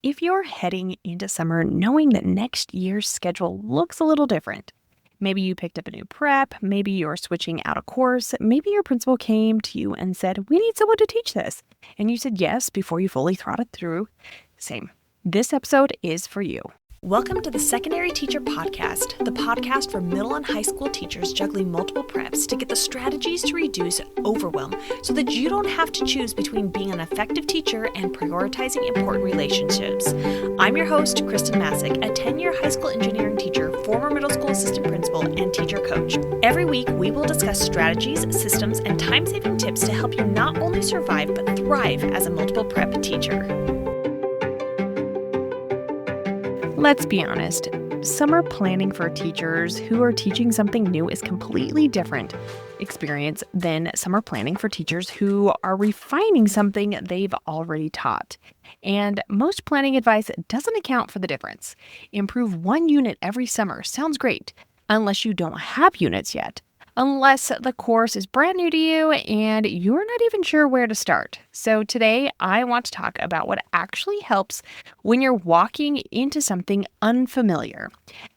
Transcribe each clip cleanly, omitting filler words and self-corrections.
If you're heading into summer knowing that next year's schedule looks a little different, maybe you picked up a new prep, maybe you're switching out a course, maybe your principal came to you and said, "We need someone to teach this." And you said yes before you fully thought it through. Same. This episode is for you. Welcome to the Secondary Teacher Podcast, the podcast for middle and high school teachers juggling multiple preps to get the strategies to reduce overwhelm so that you don't have to choose between being an effective teacher and prioritizing important relationships. I'm your host, Khristen Massic, a 10-year high school engineering teacher, former middle school assistant principal, and teacher coach. Every week, we will discuss strategies, systems, and time-saving tips to help you not only survive but thrive as a multiple prep teacher. Let's be honest, summer planning for teachers who are teaching something new is completely different experience than summer planning for teachers who are refining something they've already taught. And most planning advice doesn't account for the difference. Improve one unit every summer sounds great, unless you don't have units yet. Unless the course is brand new to you and you're not even sure where to start. So today, I want to talk about what actually helps when you're walking into something unfamiliar.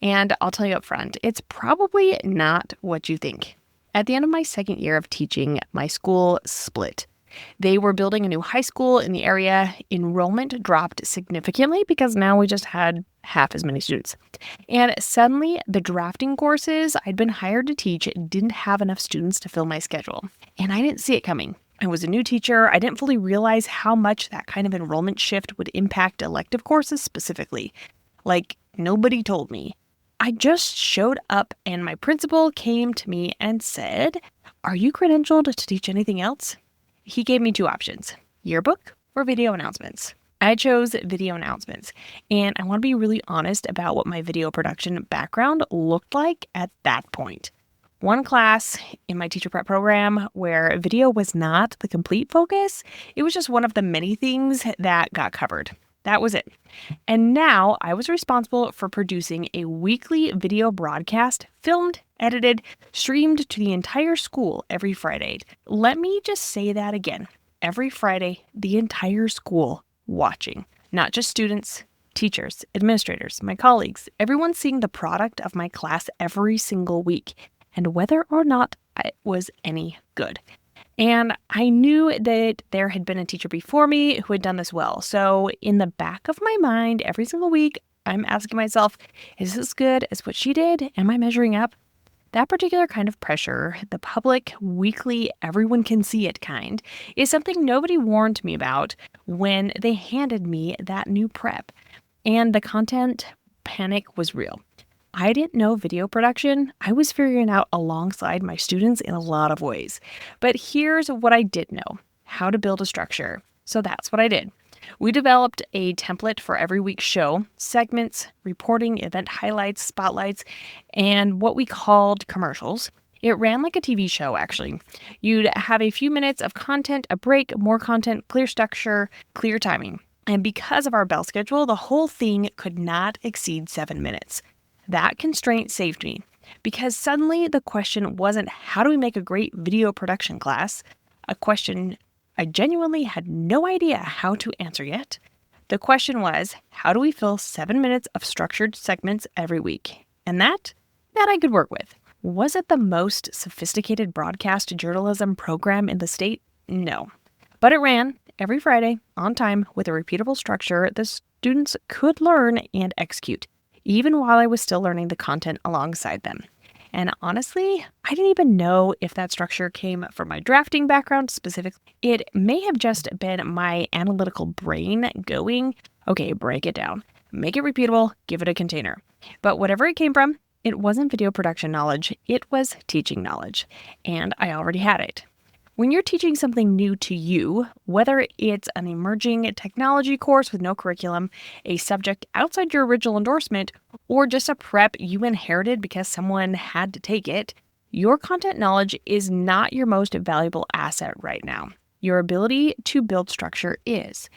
And I'll tell you up front, it's probably not what you think. At the end of my second year of teaching, my school split. They were building a new high school in the area. Enrollment dropped significantly because now we just had half as many students. And suddenly, the drafting courses I'd been hired to teach didn't have enough students to fill my schedule. And I didn't see it coming. I was a new teacher. I didn't fully realize how much that kind of enrollment shift would impact elective courses specifically. Like, nobody told me. I just showed up and my principal came to me and said, "Are you credentialed to teach anything else?" He gave me two options, yearbook or video announcements. I chose video announcements, and I want to be really honest about what my video production background looked like at that point. One class in my teacher prep program where video was not the complete focus, it was just one of the many things that got covered. That was it. And now I was responsible for producing a weekly video broadcast, filmed, edited, streamed to the entire school every Friday. Let me just say that again. Every Friday, the entire school watching. Not just students, teachers, administrators, my colleagues, everyone seeing the product of my class every single week, and whether or not it was any good. And I knew that there had been a teacher before me who had done this well. So in the back of my mind, every single week, I'm asking myself, is this good as what she did? Am I measuring up? That particular kind of pressure, the public, weekly, everyone can see it kind, is something nobody warned me about when they handed me that new prep. And the content panic was real. I didn't know video production. I was figuring it out alongside my students in a lot of ways. But here's what I did know, how to build a structure. So that's what I did. We developed a template for every week's show, segments, reporting, event highlights, spotlights, and what we called commercials. It ran like a TV show, actually. You'd have a few minutes of content, a break, more content, clear structure, clear timing. And because of our bell schedule, the whole thing could not exceed 7 minutes. That constraint saved me because suddenly the question wasn't, how do we make a great video production class? A question I genuinely had no idea how to answer yet. The question was, how do we fill 7 minutes of structured segments every week? And that I could work with. Was it the most sophisticated broadcast journalism program in the state? No. But it ran every Friday on time with a repeatable structure the students could learn and execute, even while I was still learning the content alongside them. And honestly, I didn't even know if that structure came from my drafting background specifically. It may have just been my analytical brain going, okay, break it down, make it repeatable, give it a container. But whatever it came from, it wasn't video production knowledge, it was teaching knowledge. And I already had it. When you're teaching something new to you, whether it's an emerging technology course with no curriculum, a subject outside your original endorsement, or just a prep you inherited because someone had to take it, your content knowledge is not your most valuable asset right now. Your ability to build structure is,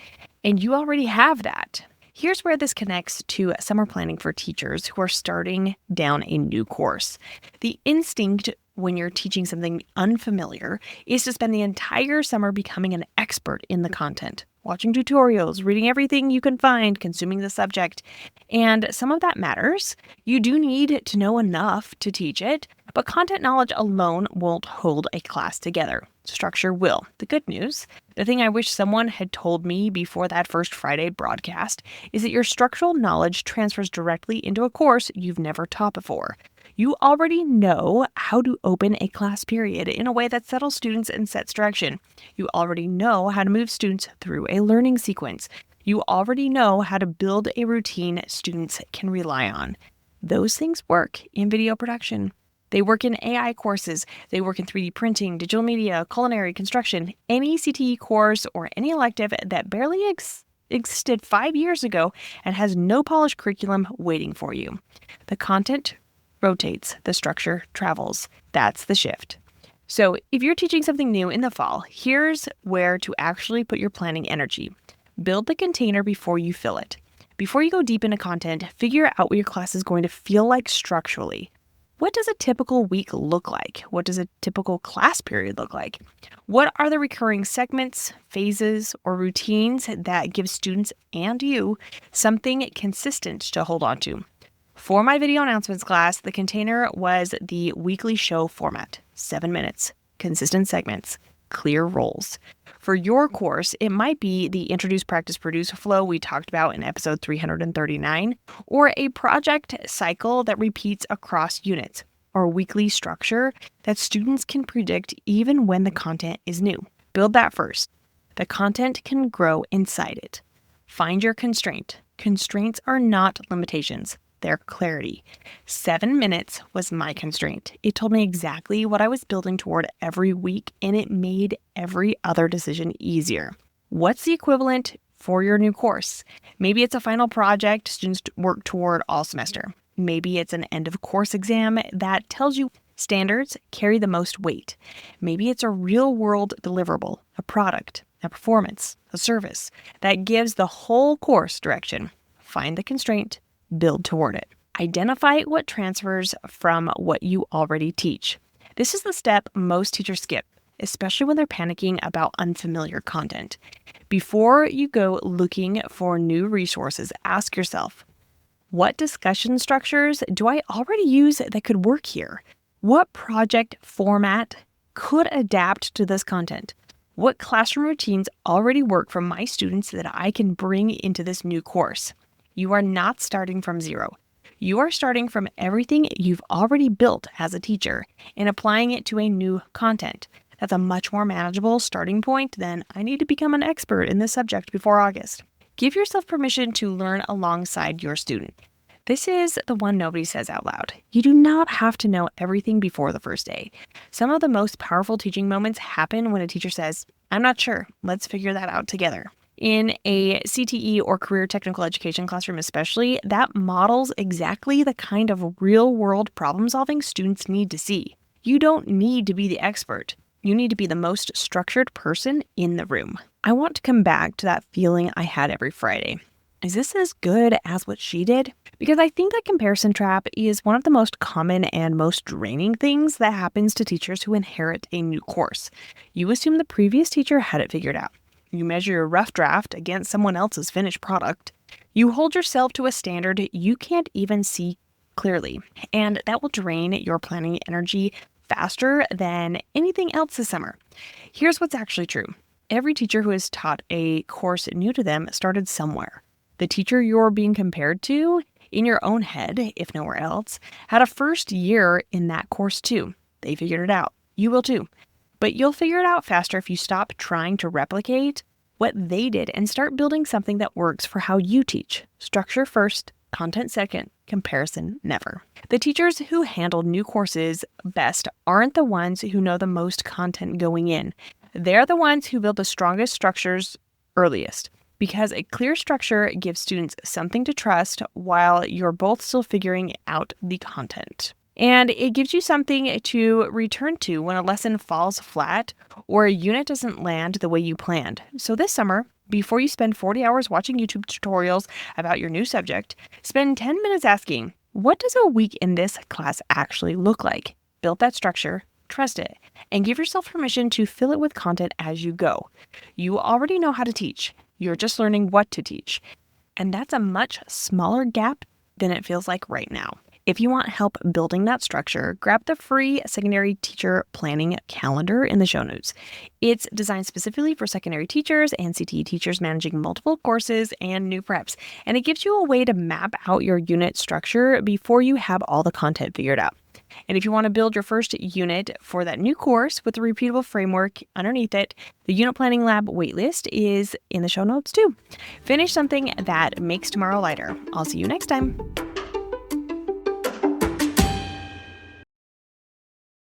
and you already have that. Here's where this connects to summer planning for teachers who are starting down a new course. The instinct when you're teaching something unfamiliar is to spend the entire summer becoming an expert in the content. watching tutorials, reading everything you can find, consuming the subject. And some of that matters. You do need to know enough to teach it, but content knowledge alone won't hold a class together. Structure will. The good news, the thing I wish someone had told me before that first Friday broadcast, is that your structural knowledge transfers directly into a course you've never taught before. You already know how to open a class period in a way that settles students and sets direction. You already know how to move students through a learning sequence. You already know how to build a routine students can rely on. Those things work in video production. They work in AI courses. They work in 3D printing, digital media, culinary, construction, any CTE course or any elective that barely existed 5 years ago and has no polished curriculum waiting for you. The content rotates, the structure travels. That's the shift. So if you're teaching something new in the fall, here's where to actually put your planning energy. Build the container before you fill it. Before you go deep into content, figure out what your class is going to feel like structurally. What does a typical week look like? What does a typical class period look like? What are the recurring segments, phases, or routines that give students and you something consistent to hold on to? For my video announcements class, the container was the weekly show format. 7 minutes, consistent segments, clear roles. For your course, it might be the introduce, practice, produce flow we talked about in episode 339, or a project cycle that repeats across units, or a weekly structure that students can predict even when the content is new. Build that first. The content can grow inside it. Find your constraint. Constraints are not limitations. Their clarity. 7 minutes was my constraint. It told me exactly what I was building toward every week, and it made every other decision easier. What's the equivalent for your new course? Maybe it's a final project students work toward all semester. Maybe it's an end of course exam that tells you standards carry the most weight. Maybe it's a real-world deliverable, a product, a performance, a service that gives the whole course direction. Find the constraint. Build toward it. Identify what transfers from what you already teach. This is the step most teachers skip, especially when they're panicking about unfamiliar content. Before you go looking for new resources, ask yourself, what discussion structures do I already use that could work here? What project format could adapt to this content? What classroom routines already work for my students that I can bring into this new course? You are not starting from zero. You are starting from everything you've already built as a teacher and applying it to a new content. That's a much more manageable starting point than I need to become an expert in this subject before August. Give yourself permission to learn alongside your student. This is the one nobody says out loud. You do not have to know everything before the first day. Some of the most powerful teaching moments happen when a teacher says, I'm not sure, let's figure that out together. In a CTE or career technical education classroom especially, that models exactly the kind of real-world problem-solving students need to see. You don't need to be the expert. You need to be the most structured person in the room. I want to come back to that feeling I had every Friday. Is this as good as what she did? Because I think that comparison trap is one of the most common and most draining things that happens to teachers who inherit a new course. You assume the previous teacher had it figured out. You measure your rough draft against someone else's finished product. You hold yourself to a standard you can't even see clearly, and that will drain your planning energy faster than anything else this summer. Here's what's actually true. Every teacher who has taught a course new to them started somewhere. The teacher you're being compared to, in your own head, if nowhere else, had a first year in that course too. They figured it out. You will too. But you'll figure it out faster if you stop trying to replicate what they did and start building something that works for how you teach. Structure first, content second, comparison never. The teachers who handle new courses best aren't the ones who know the most content going in. They're the ones who build the strongest structures earliest, because a clear structure gives students something to trust while you're both still figuring out the content. And it gives you something to return to when a lesson falls flat or a unit doesn't land the way you planned. So this summer, before you spend 40 hours watching YouTube tutorials about your new subject, spend 10 minutes asking, what does a week in this class actually look like? Build that structure, trust it, and give yourself permission to fill it with content as you go. You already know how to teach. You're just learning what to teach. And that's a much smaller gap than it feels like right now. If you want help building that structure, grab the free secondary teacher planning calendar in the show notes. It's designed specifically for secondary teachers and CTE teachers managing multiple courses and new preps. And it gives you a way to map out your unit structure before you have all the content figured out. And if you want to build your first unit for that new course with a repeatable framework underneath it, the Unit Planning Lab waitlist is in the show notes too. Finish something that makes tomorrow lighter. I'll see you next time.